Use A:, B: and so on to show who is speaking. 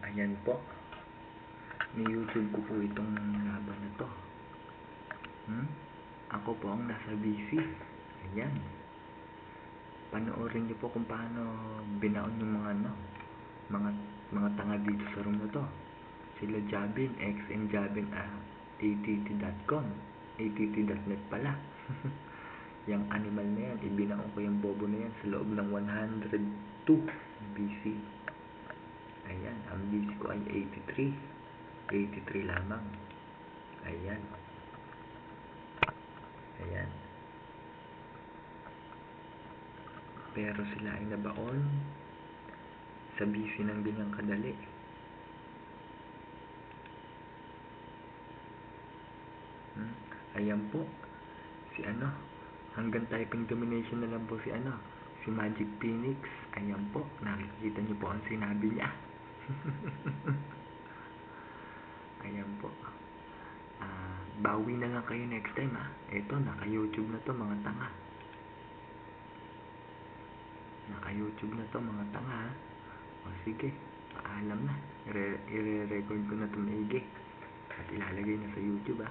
A: Ayan po. Ni-YouTube ko po itong laban na to. Ako po ang nasa BC. Ayan. Panoorin niyo po kung paano binaon yung mga tanga dito sa room na to. Sila Jabin, XN Jabin, att.com, att.net pala. Yung animal na yan, ibinaon ko yung bobo na yan sa loob ng 102 BC. Ayan, ang BC ko ay 83 lamang. Ayan. Pero sila ay nabaon sa BC ng ganyang kadali. Ayan po. Si hanggang typing domination na lang po si Magic Phoenix. Ayan po, nakikita niyo po ang sinabi niya. Ayan po. Bawi na lang kayo next time Ito, naka-YouTube na to mga tanga. Naka-YouTube na to mga tanga O sige, paalam na. I-record ko na to maigi at ilalagay na sa YouTube